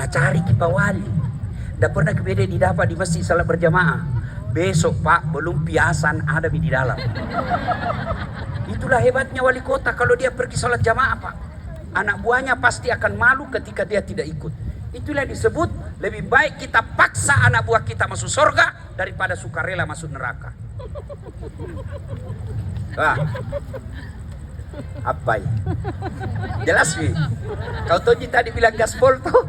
Nah cari kipa wali. Tidak pernah kebeda didapat di masjid salat berjamaah. Besok Pak belum piasan ada di dalam. Itulah hebatnya wali kota kalau dia pergi salat jamaah Pak. Anak buahnya pasti akan malu ketika dia tidak ikut. Itulah disebut lebih baik kita paksa anak buah kita masuk surga daripada sukarela masuk neraka. Wah. Apa ya? Jelas nih. Kau Toji tadi bilang gaspol tuh.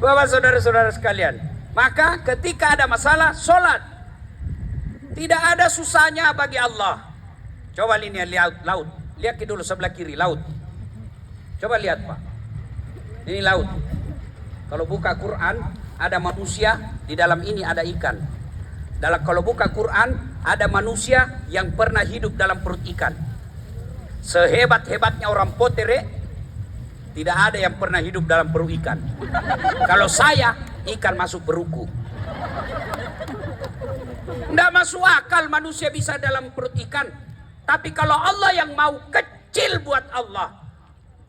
Bapak saudara-saudara sekalian, maka ketika ada masalah sholat, tidak ada susahnya bagi Allah. Coba lihat laut. Lihat dulu sebelah kiri laut. Coba lihat Pak. Ini laut. Kalau buka Quran ada manusia, di dalam ini ada ikan. Kalau buka Quran ada manusia yang pernah hidup dalam perut ikan. Sehebat-hebatnya orang potere, tidak ada yang pernah hidup dalam perut ikan. Kalau saya, ikan masuk perutku. Tidak masuk akal manusia bisa dalam perut ikan. Tapi kalau Allah yang mau, kecil buat Allah.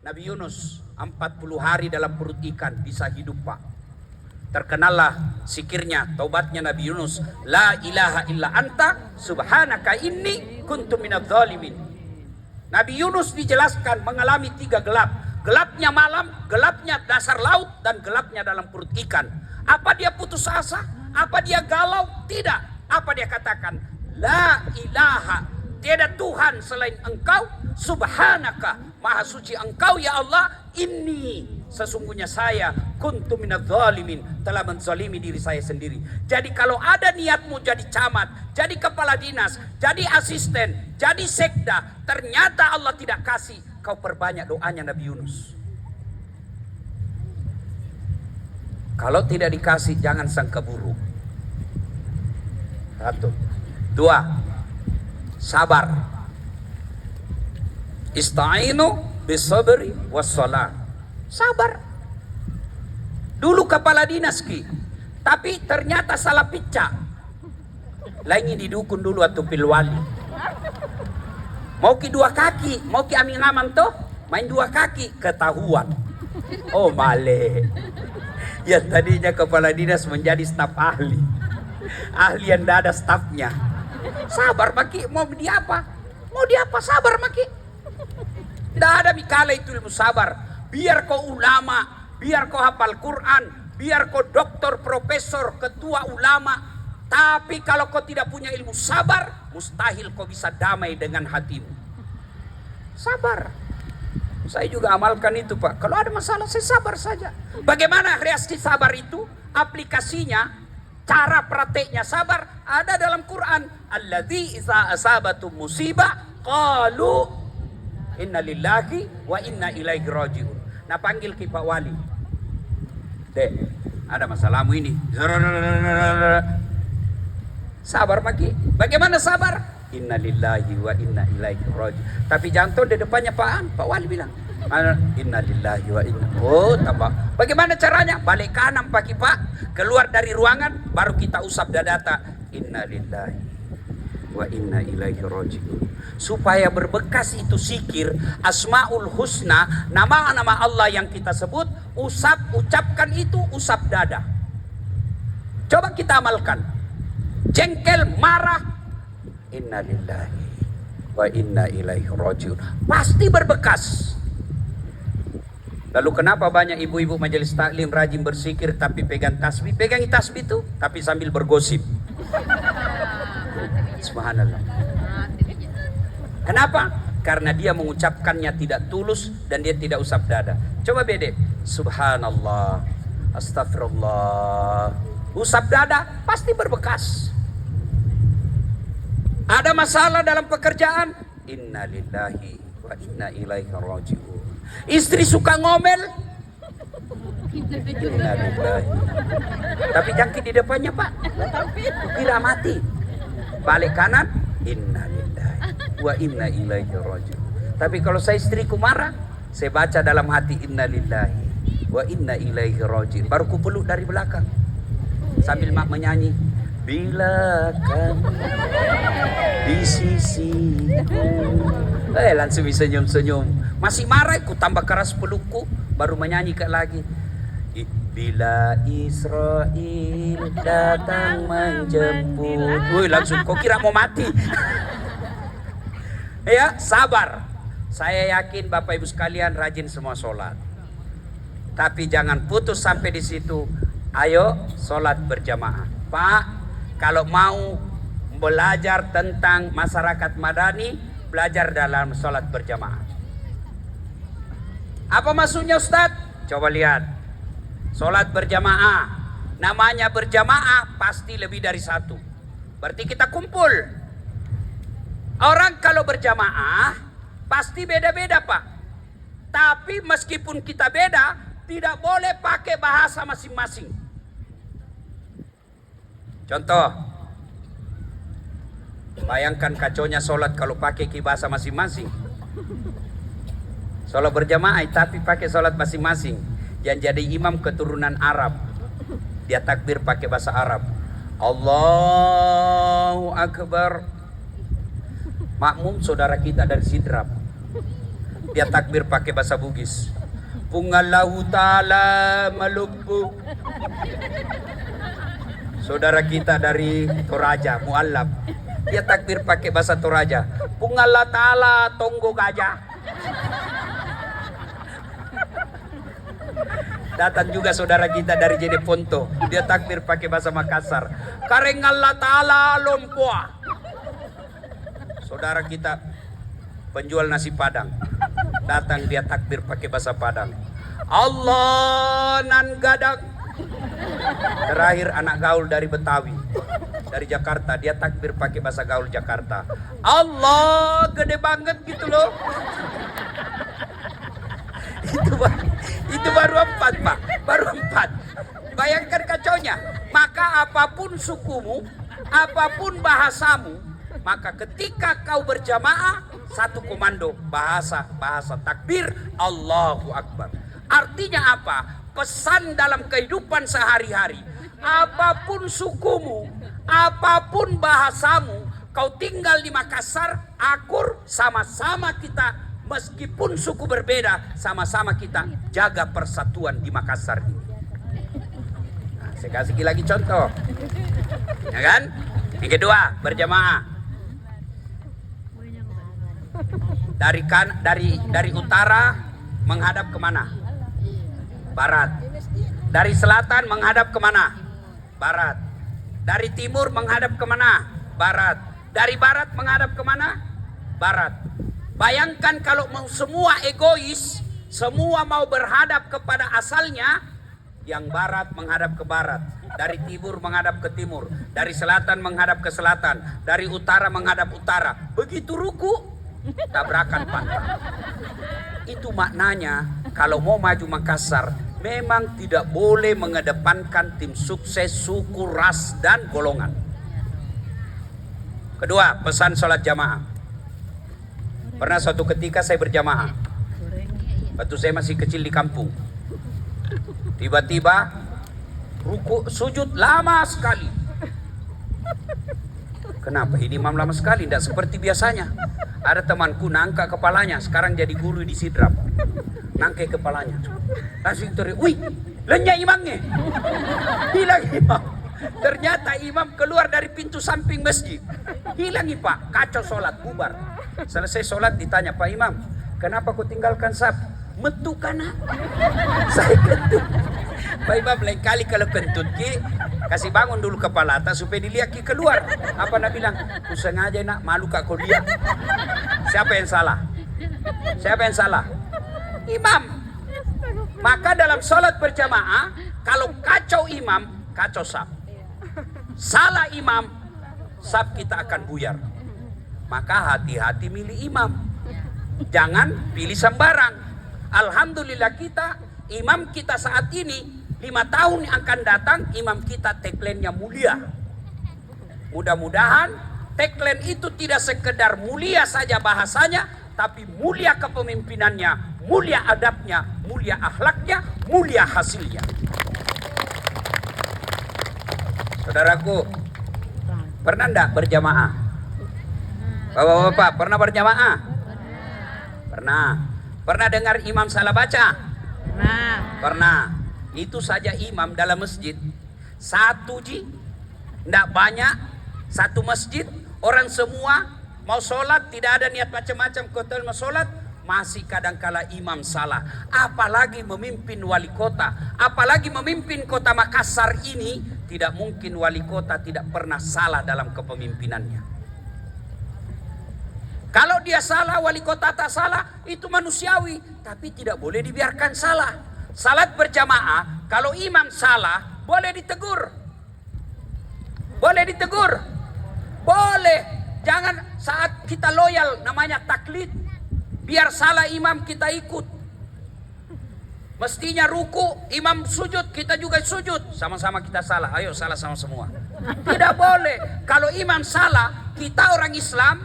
Nabi Yunus 40 hari dalam perut ikan bisa hidup Pak. Terkenallah sikirnya, taubatnya Nabi Yunus. La ilaha illa anta subhanaka inni kuntu minadz zalimin. Nabi Yunus dijelaskan mengalami 3 gelap. Gelapnya malam, gelapnya dasar laut, dan gelapnya dalam perut ikan. Apa dia putus asa? Apa dia galau? Tidak. Apa dia katakan? La ilaha, tiada Tuhan selain Engkau, subhanaka, maha suci Engkau ya Allah, inni, sesungguhnya saya, kuntu minadz zalimin, telah menzalimi diri saya sendiri. Jadi kalau ada niatmu jadi camat, jadi kepala dinas, jadi asisten, jadi sekda, ternyata Allah tidak kasih, kau perbanyak doanya Nabi Yunus. Kalau tidak dikasih jangan sangka buruk. 1. 2. Sabar. Ista'inu bisabri wassalah. Sabar. Dulu kepala dinas ki, tapi ternyata salah picca. Lagi didukun dulu atau pilwali. Mau ki 2 kaki, mau ki amin aman toh, main 2 kaki, ketahuan. Oh male. Ya tadinya kepala dinas menjadi staf ahli. Ahli yang tidak ada stafnya. Sabar maki, mau di apa? Mau di apa? Sabar maki. Tidak ada mikala itu ilmu sabar. Biar kau ulama, biar kau hafal Quran, biar kau doktor, profesor, ketua ulama, tapi kalau kau tidak punya ilmu sabar, mustahil kau bisa damai dengan hatimu. Sabar. Saya juga amalkan itu Pak. Kalau ada masalah saya sabar saja. Bagaimana reaksi sabar itu? Aplikasinya, cara prakteknya sabar ada dalam Quran. Alladzi idza asabatum musibah qalu inna lillahi wa inna ilaihi rajiun. Nah panggil ki Pak Wali. Dek, ada masalahmu ini. Sabar maki. Bagaimana sabar? Inna lillahi wa inna ilaihi rajiun. Tapi jangan di depannya Pak Wali bilang. Inna lillahi wa inna. Oh, tambah. Bagaimana caranya? Balik kanan Pak Pak. Keluar dari ruangan baru kita usap data. Inna lillahi wa inna ilaihi rajiun. Supaya berbekas itu zikir Asmaul Husna, nama-nama Allah yang kita sebut, ucapkan itu, usap dada. Coba kita amalkan. Jengkel, marah, inna lillahi wa inna ilaihi rajiun. Pasti berbekas. Lalu kenapa banyak ibu-ibu majelis taklim rajin berzikir tapi pegang tasbih? Pegang tasbih itu tapi sambil bergosip. Subhanallah. Kenapa? Karena dia mengucapkannya tidak tulus dan dia tidak usap dada. Coba beda. Subhanallah, astagfirullah. Usap dada pasti berbekas. Ada masalah dalam pekerjaan, inna lillahi wa inna ilaihi rajiun. Istri suka ngomel, inna lillahi. Tapi jangkit di depannya Pak, kira mati. Balik kanan, inna lillahi wa inna ilaihi rajiun. Tapi kalau saya istriku marah, saya baca dalam hati inna lillahi wa inna ilaihi rajiun. Baru ku peluk dari belakang sambil mak menyanyi. Bila kan di sisiku Langsung senyum-senyum. Masih marah, ku tambah keras pelukku, baru menyanyikan lagi. Bila Israel datang menjemput. Woi, langsung kau kira mau mati. Ya, sabar. Saya yakin Bapak Ibu sekalian rajin semua sholat. Tapi jangan putus sampai di situ. Ayo sholat berjamaah. Pak, kalau mau belajar tentang masyarakat madani, belajar dalam sholat berjamaah. Apa maksudnya Ustadz? Coba lihat. Sholat berjamaah, namanya berjamaah pasti lebih dari satu. Berarti kita kumpul. Orang kalau berjamaah pasti beda-beda Pak. Tapi meskipun kita beda, tidak boleh pakai bahasa masing-masing. Contoh, bayangkan kacaunya sholat kalau pakai bahasa masing-masing. Sholat berjamaah tapi pakai sholat masing-masing. Yang jadi imam keturunan Arab, dia takbir pakai bahasa Arab. Allahu Akbar. Makmum saudara kita dari Sidrap, dia takbir pakai bahasa Bugis. Pungallahu ta'ala malupu. Saudara kita dari Toraja, Mu'allab, dia takbir pakai bahasa Toraja. Pungallah ta'ala tonggo gajah. Datang juga saudara kita dari Jeneponto, dia takbir pakai bahasa Makassar. Karengallah ta'ala lompua. Saudara kita penjual nasi Padang, datang dia takbir pakai bahasa Padang. Allah nan gadang. Terakhir anak gaul dari Betawi, dari Jakarta, dia takbir pakai bahasa gaul Jakarta. Allah gede banget gitu loh. Itu baru 4 Pak, baru 4. Bayangkan kacaunya. Maka apapun sukumu, apapun bahasamu, maka ketika kau berjamaah, satu komando, bahasa takbir, Allahu Akbar. Artinya apa? Pesan dalam kehidupan sehari-hari. Apapun sukumu, apapun bahasamu, kau tinggal di Makassar, Akur, sama-sama kita. Meskipun suku berbeda, sama-sama kita jaga persatuan di Makassar ini. Nah, saya kasih lagi contoh, ya kan? Yang kedua, berjamaah. Dari utara menghadap kemana? Barat. Dari selatan menghadap kemana? Barat. Dari timur menghadap kemana? Barat. Dari barat menghadap kemana? Barat. Bayangkan kalau mau semua egois, semua mau berhadap kepada asalnya, yang barat menghadap ke barat, dari timur menghadap ke timur, dari selatan menghadap ke selatan, dari utara menghadap utara. Begitu ruku, tabrakan pantang. Itu maknanya kalau mau maju Makassar, memang tidak boleh mengedepankan tim sukses, suku, ras, dan golongan. Kedua, pesan sholat jamaah. Pernah suatu ketika saya berjamaah, waktu saya masih kecil di kampung. Tiba-tiba ruku sujud lama sekali. Kenapa ini imam lama sekali? Tidak seperti biasanya. Ada temanku nangka kepalanya, sekarang jadi guru di Sidrap. Nangkai kepalanya, langsung teriak, wih, lenyap imamnya. Hilang imam. Ternyata imam keluar dari pintu samping masjid. Hilang Pak, kacau sholat, bubar. Selesai sholat ditanya, Pak Imam, kenapa kau tinggalkan saf? Metu kana. Saya kentut. Pak Imam lain kali kalau kentut ki, kasih bangun dulu kepala atas supaya dilihat ki keluar. Apa nak bilang? Ku sengaja nak, malu kak kau lihat. Siapa yang salah? Siapa yang salah? Imam. Maka dalam sholat berjamaah, kalau kacau imam, kacau saf. Salah imam, saf kita akan buyar. Maka hati-hati milih imam. Jangan pilih sembarang. Alhamdulillah kita, imam kita saat ini 5 tahun yang akan datang, imam kita tagline-nya mulia. Mudah-mudahan tagline itu tidak sekedar mulia saja bahasanya, tapi mulia kepemimpinannya, mulia adabnya, mulia akhlaknya, mulia hasilnya. Saudaraku, pernah enggak berjamaah? Bapak-bapak pernah berjamaah? Pernah. Pernah dengar imam salah baca? Nah, Pernah. Itu saja imam dalam masjid. Satu ji, tidak banyak. Satu masjid, orang semua mau sholat, tidak ada niat macam-macam, kotel mau sholat, masih kadangkala imam salah. Apalagi memimpin wali kota, apalagi memimpin kota Makassar ini, tidak mungkin wali kota tidak pernah salah dalam kepemimpinannya. Kalau dia salah, wali kota tak salah, itu manusiawi, tapi tidak boleh dibiarkan salah. Salat berjamaah, kalau imam salah, boleh ditegur. Boleh ditegur. Boleh. Jangan saat kita loyal, namanya taklid. Biar salah imam kita ikut. Mestinya ruku, imam sujud, kita juga sujud. Sama-sama kita salah, ayo salah sama semua. Tidak boleh. Kalau imam salah, kita orang Islam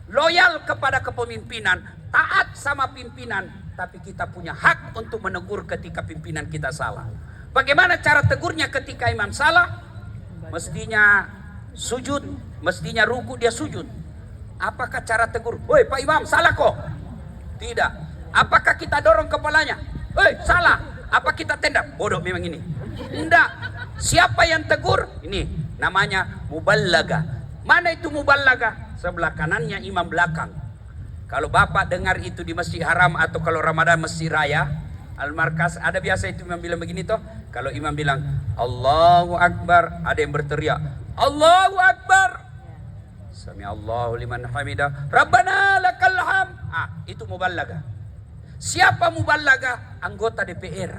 loyal kepada kepemimpinan, taat sama pimpinan, tapi kita punya hak untuk menegur ketika pimpinan kita salah. Bagaimana cara tegurnya ketika imam salah? Mestinya sujud, mestinya ruku dia sujud. Apakah cara tegur? Woi Pak Imam, salah kok? Tidak. Apakah kita dorong kepalanya? Woi salah. Apa kita tendang? Bodoh memang ini. Tidak. Siapa yang tegur? Ini namanya muballaga. Mana itu muballaga? Sebelah kanannya imam belakang. Kalau bapak dengar itu di Masjid Haram atau kalau Ramadan Masjid Raya Al-Markas, ada biasa itu imam bilang begini toh. Kalau imam bilang Allahu Akbar, ada yang berteriak Allahu Akbar. Sami Allahu liman hamidah. Rabbana lakal hamd. Itu muballaga. Siapa muballaga? Anggota DPR.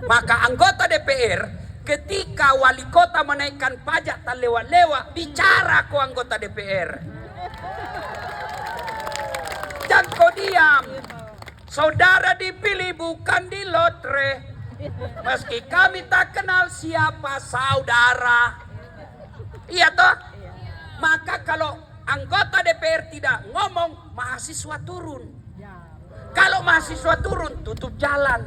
Maka anggota DPR ketika wali kota menaikkan pajak tak lewat-lewat, bicara kau anggota DPR. Jangan kau diam. Saudara dipilih bukan di lotre. Meski kami tak kenal siapa saudara. Iya toh? Maka kalau anggota DPR tidak ngomong, mahasiswa turun. Kalau mahasiswa turun, tutup jalan.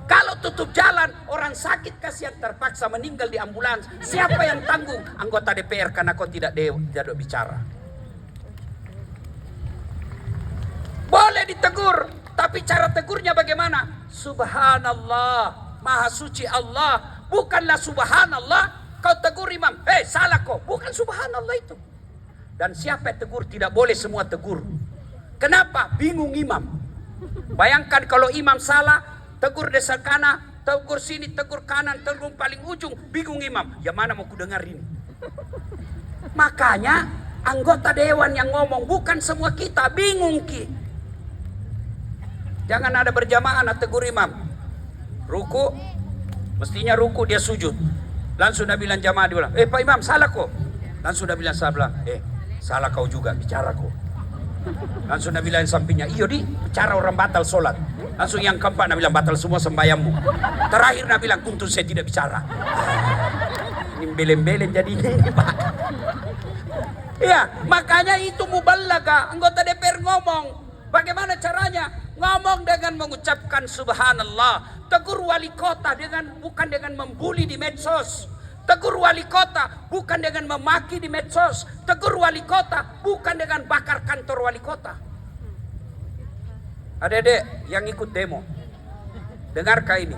Kalau tutup jalan, orang sakit kasihan terpaksa meninggal di ambulans. Siapa yang tanggung? Anggota DPR karena kau tidak bicara. Boleh ditegur, tapi cara tegurnya bagaimana? Subhanallah, maha suci Allah. Bukanlah subhanallah, kau tegur imam. Salah kau. Bukan subhanallah itu. Dan siapa yang tegur? Tidak boleh semua tegur. Kenapa? Bingung imam. Bayangkan kalau imam salah, tegur desa kanan, tegur sini, tegur kanan, tegur paling ujung, bingung imam. Yang mana mau ku dengar ini? Makanya anggota dewan yang ngomong, bukan semua kita, bingung ki. Jangan ada berjamaah nak tegur imam. Ruku, mestinya ruku dia sujud. Langsung dah bilang jamaah, dia bilang, Pak Imam salah kok. Langsung dah bilang salah, salah kau juga, bicara kau. Langsung Nabi bilang sampingnya, iyo di, bicara orang batal sholat. Langsung yang keempat Nabi bilang, batal semua sembayammu. Terakhir Nabi bilang, untung saya tidak bicara. Ini belen-belen jadi ini Pak. Ya, makanya itu muballaga. Anggota DPR ngomong. Bagaimana caranya? Ngomong dengan mengucapkan subhanallah. Tegur wali kota bukan dengan membuli di medsos. Tegur wali kota bukan dengan memaki di medsos. Tegur wali kota bukan dengan bakar kantor wali kota. Adik-adik yang ikut demo, dengarkah ini?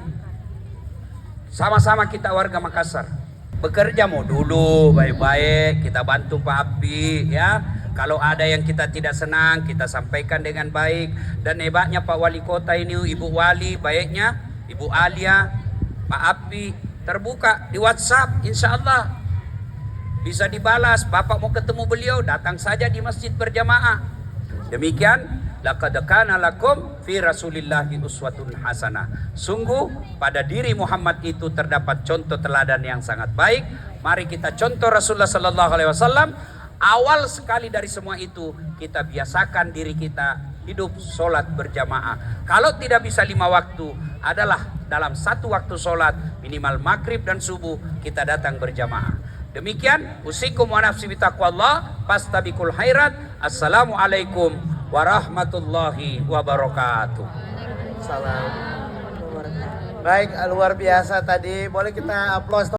Sama-sama kita warga Makassar. Bekerja mau dulu baik-baik, kita bantu Pak Api ya. Kalau ada yang kita tidak senang, kita sampaikan dengan baik. Dan hebatnya Pak Wali Kota ini, Ibu Wali, baiknya Ibu Alia, Pak Api, terbuka di WhatsApp, insya Allah bisa dibalas. Bapak mau ketemu beliau, datang saja di masjid berjamaah. Demikian, laqad kana lakum fi Rasulillahi uswatun hasanah. Sungguh pada diri Muhammad itu terdapat contoh teladan yang sangat baik. Mari kita contoh Rasulullah sallallahu alaihi wasallam. Awal sekali dari semua itu, kita biasakan diri kita hidup sholat berjamaah. Kalau tidak bisa 5 waktu, adalah dalam 1 waktu sholat, minimal maghrib dan subuh, kita datang berjamaah. Demikian, usikum wa nafsi bitaqwallah, fastabikul khairat. Assalamualaikum warahmatullahi wabarakatuh. Salam. Baik, luar biasa tadi. Boleh kita aplaus.